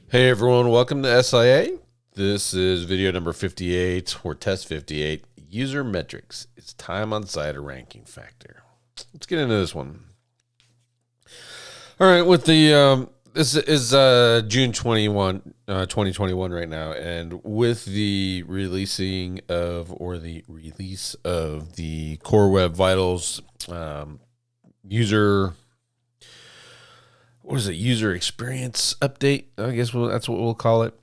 Hey everyone, welcome to SIA. This is video number 58 or test 58, user metrics. It's time on site a ranking factor. Let's get into this one. All right, with the this is June 21, 2021 right now, and with the releasing of or the release of the Core Web Vitals user what is it? User experience update. I guess that's what we'll call it.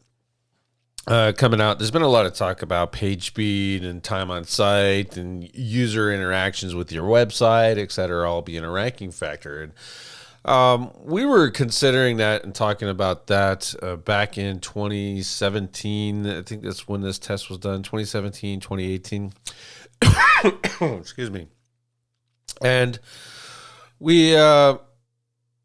Coming out, there's been a lot of talk about page speed and time on site and user interactions with your website, et cetera, all being a ranking factor. And we were considering that and talking about that back in 2017. I think that's when this test was done, 2017, 2018. Excuse me. And we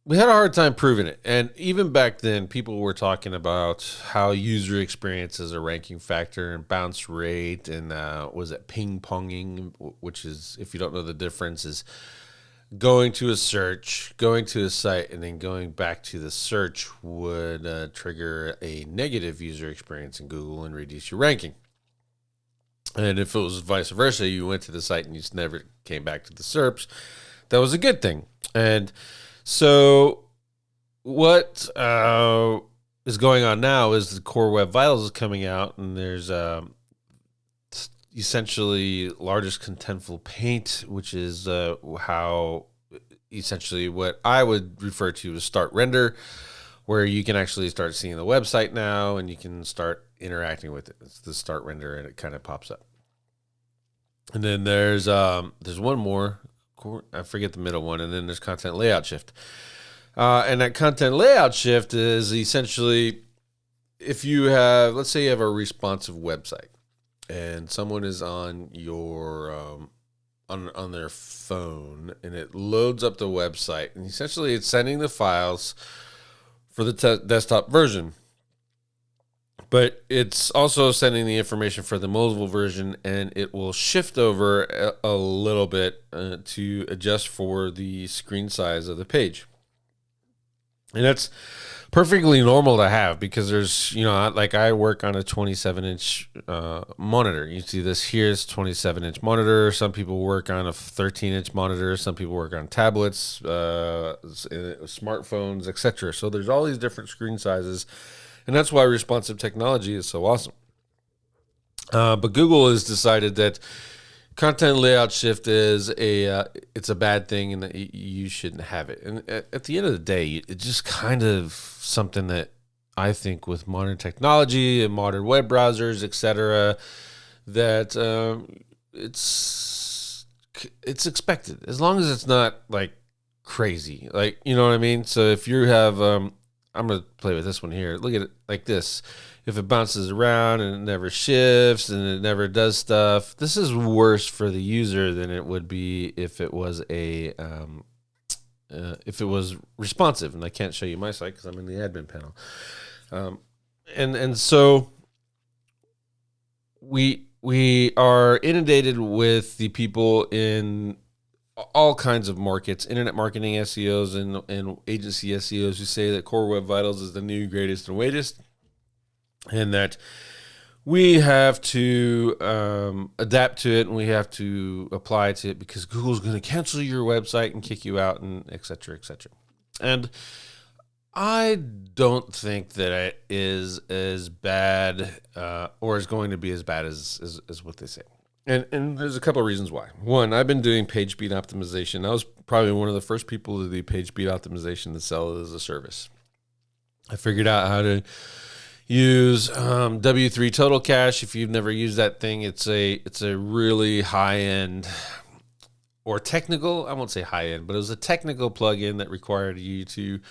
we had a hard time proving it. And even back then, people were talking about how user experience is a ranking factor and bounce rate and was it ping ponging, which is, if you don't know the difference, is going to a search, going to a site, and then going back to the search would trigger a negative user experience in Google and reduce your ranking. And if it was vice versa, you went to the site and you just never came back to the SERPs, that was a good thing. And so what is going on now is the Core Web Vitals is coming out, and there's essentially largest contentful paint, which is how essentially what I would refer to as start render, where you can actually start seeing the website now and you can start interacting with it. It's the start render, and it kind of pops up. And then there's one more. I forget the middle one, and then there's content layout shift. And that content layout shift is essentially if you have, let's say you have a responsive website and someone is on your on their phone and it loads up the website, and essentially it's sending the files for the desktop version. But it's also sending the information for the mobile version, and it will shift over a little bit to adjust for the screen size of the page. And that's perfectly normal to have because there's, like I work on a 27-inch monitor. You see this here is 27-inch monitor. Some people work on a 13-inch monitor. Some people work on tablets, smartphones, etc. So there's all these different screen sizes. And that's why responsive technology is so awesome. But Google has decided that content layout shift is it's a bad thing and that you shouldn't have it. And at the end of the day, it's just kind of something that I think with modern technology and modern web browsers, etc., that it's expected as long as it's not like crazy, like, you know what I mean. So if you have I'm going to play with this one here. Look at it like this. If it bounces around and it never shifts and it never does stuff, this is worse for the user than it would be if it was if it was responsive. And I can't show you my site because I'm in the admin panel. And so we are inundated with the people in all kinds of markets, internet marketing SEOs and agency SEOs who say that Core Web Vitals is the new greatest and latest, and that we have to adapt to it and we have to apply to it because Google's going to cancel your website and kick you out and et cetera, et cetera. And I don't think that it is as bad or is going to be as bad as what they say. And there's a couple of reasons why. One, I've been doing page speed optimization. I was probably one of the first people to do page speed optimization to sell it as a service. I figured out how to use W3 Total Cache. If you've never used that thing, it's a really high end or technical. I won't say high end, but it was a technical plugin that required you to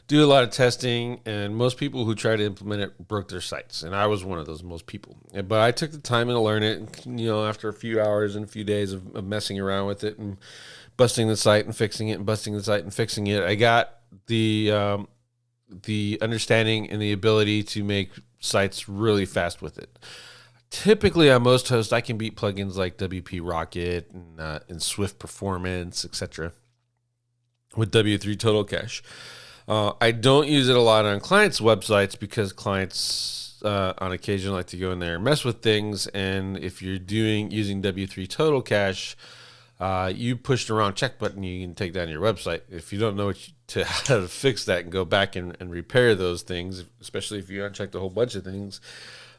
do a lot of testing, and most people who try to implement it broke their sites, and I was one of those most people. But I took the time to learn it, after a few hours and a few days of messing around with it and busting the site and fixing it and busting the site and fixing it, I got the understanding and the ability to make sites really fast with it. Typically on most hosts, I can beat plugins like WP Rocket and Swift Performance, etc. with W3 Total Cache. I don't use it a lot on clients' websites because clients on occasion like to go in there and mess with things. And if you're using W3 Total Cache, you push the wrong check button, you can take down your website. If you don't know how to fix that and go back and repair those things, especially if you unchecked a whole bunch of things,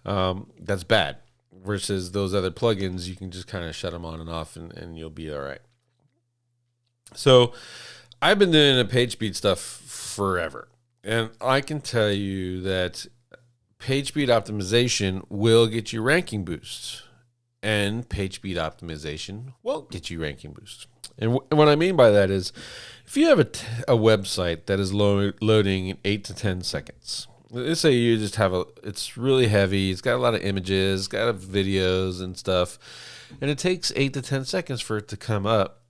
that's bad. Versus those other plugins, you can just kind of shut them on and off, and you'll be all right. So I've been doing the page speed stuff forever, and I can tell you that page speed optimization will get you ranking boosts, and page speed optimization won't get you ranking boosts. And what I mean by that is, if you have a website that is loading in 8 to 10 seconds, let's say you just have it's really heavy, it's got a lot of images, got videos and stuff, and it takes 8 to 10 seconds for it to come up.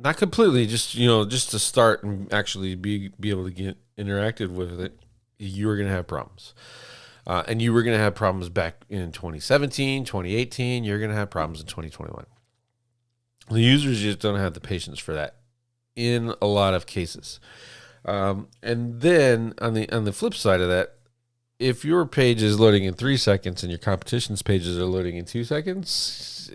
Not completely, just to start and actually be able to get interacted with it, you were going to have problems. And you were going to have problems back in 2017, 2018, you're going to have problems in 2021. The users just don't have the patience for that in a lot of cases. And then on the flip side of that, if your page is loading in 3 seconds and your competition's pages are loading in 2 seconds,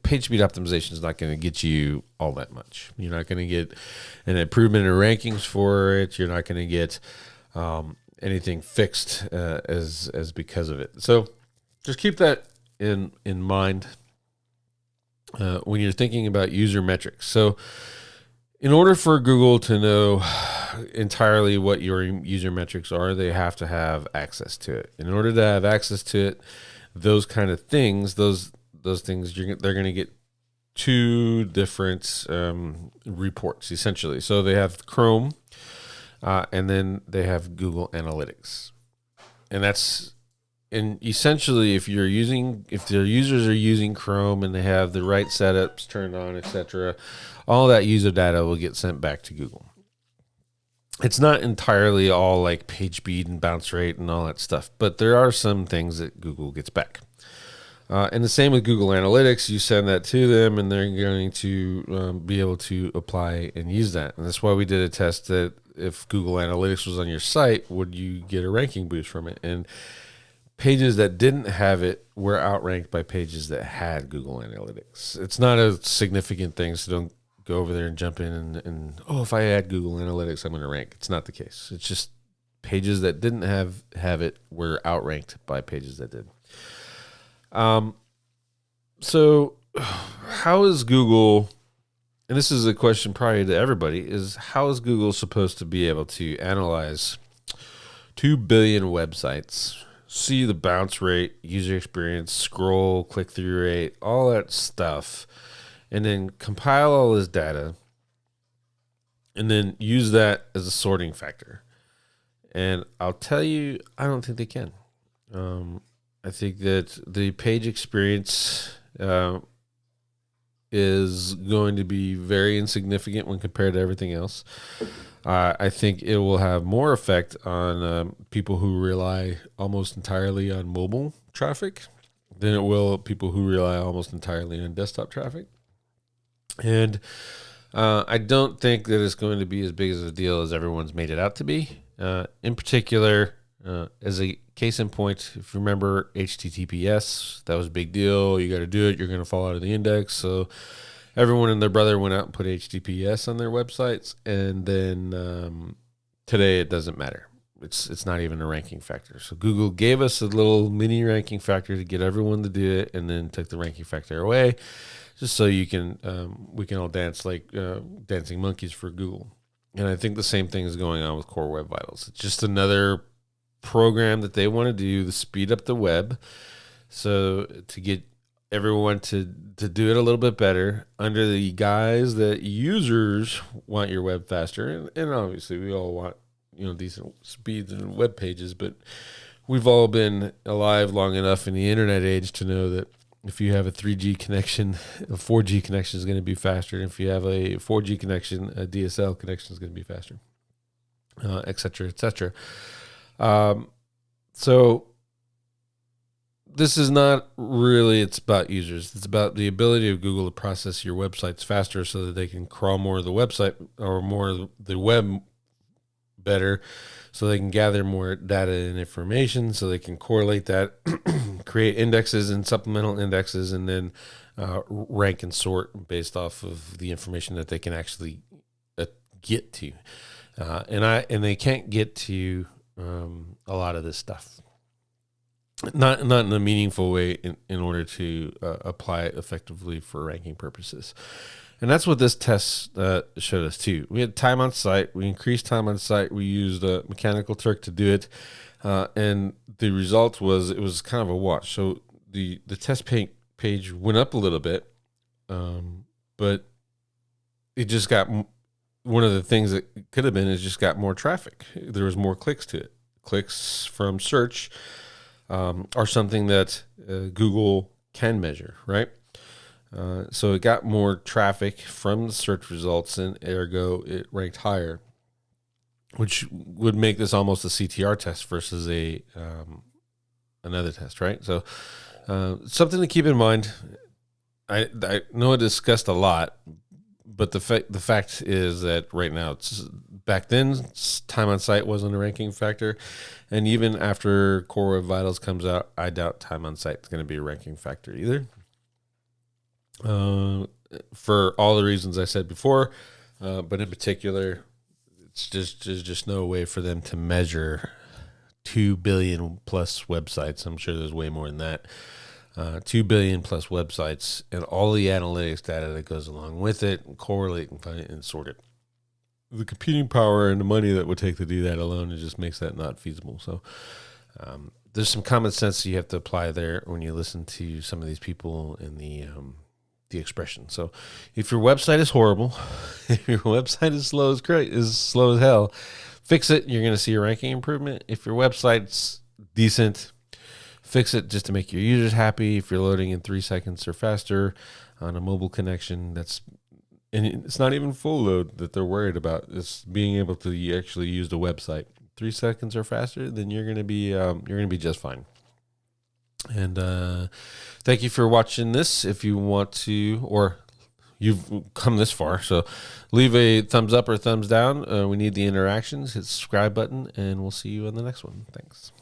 page speed optimization is not going to get you all that much. You're not going to get an improvement in rankings for it. You're not going to get anything fixed as because of it. So just keep that in mind when you're thinking about user metrics. So in order for Google to know entirely what your user metrics are, they have to have access to it. In order to have access to it, those kind of things, those things, they're going to get two different reports, essentially. So they have Chrome, and then they have Google Analytics. And essentially, if their users are using Chrome and they have the right setups turned on, etc., all that user data will get sent back to Google. It's not entirely all like page speed and bounce rate and all that stuff, but there are some things that Google gets back. And the same with Google Analytics. You send that to them, and they're going to be able to apply and use that. And that's why we did a test that if Google Analytics was on your site, would you get a ranking boost from it? And pages that didn't have it were outranked by pages that had Google Analytics. It's not a significant thing, so don't go over there and jump in and if I add Google Analytics, I'm going to rank. It's not the case. It's just pages that didn't have it were outranked by pages that did. So how is Google, and this is a question probably to everybody, is how is Google supposed to be able to analyze 2 billion websites, see the bounce rate, user experience, scroll, click-through rate, all that stuff, and then compile all this data and then use that as a sorting factor? And I'll tell you, I don't think they can. I think that the page experience is going to be very insignificant when compared to everything else. I think it will have more effect on people who rely almost entirely on mobile traffic than it will people who rely almost entirely on desktop traffic. And I don't think that it's going to be as big as a deal as everyone's made it out to be. In particular, as a case in point, if you remember HTTPS, that was a big deal. You got to do it. You're going to fall out of the index. So everyone and their brother went out and put HTTPS on their websites. And then today it doesn't matter. It's not even a ranking factor. So Google gave us a little mini ranking factor to get everyone to do it, and then took the ranking factor away, just so we can all dance like dancing monkeys for Google. And I think the same thing is going on with Core Web Vitals. It's just another program that they want to do to speed up the web, so to get everyone to do it a little bit better under the guise that users want your web faster. And obviously we all want decent speeds and web pages, but we've all been alive long enough in the internet age to know that if you have a 3G connection, a 4G connection is going to be faster. And if you have a 4G connection, a DSL connection is going to be faster, et cetera, et cetera. So this is not really, it's about users. It's about the ability of Google to process your websites faster so that they can crawl more of the website or more of the web better, so they can gather more data and information, so they can correlate that, create indexes and supplemental indexes, and then rank and sort based off of the information that they can actually get to. And they can't get to a lot of this stuff, not in a meaningful way in order to apply it effectively for ranking purposes. And that's what this test showed us too. We had time on site. We increased time on site. We used Mechanical Turk to do it. And the result was, it was kind of a wash. So the test page went up a little bit, but it just got, one of the things that could have been is just got more traffic. There was more clicks to it. Clicks from search are something that Google can measure, right? So it got more traffic from the search results, and ergo it ranked higher, which would make this almost a CTR test versus a another test, right? So something to keep in mind. I know I discussed a lot, but the fact is that right now, back then, time on site wasn't a ranking factor, and even after Core Web Vitals comes out, I doubt time on site is going to be a ranking factor either. For all the reasons I said before, but in particular, there's just no way for them to measure 2 billion plus websites. I'm sure there's way more than that. 2 billion plus websites and all the analytics data that goes along with it, and correlate and find it and sort it. The computing power and the money that would take to do that alone, it just makes that not feasible. So there's some common sense you have to apply there when you listen to some of these people in the expression. So if your website is horrible, if your website is slow as hell, fix it. You're going to see a ranking improvement. If your website's decent, fix it just to make your users happy. If you're loading in 3 seconds or faster on a mobile connection, and it's not even full load that they're worried about. It's being able to actually use the website. 3 seconds or faster, then you're going to be just fine. And thank you for watching this. If you want to, or you've come this far, so leave a thumbs up or thumbs down. We need the interactions. Hit the subscribe button, and we'll see you on the next one. Thanks.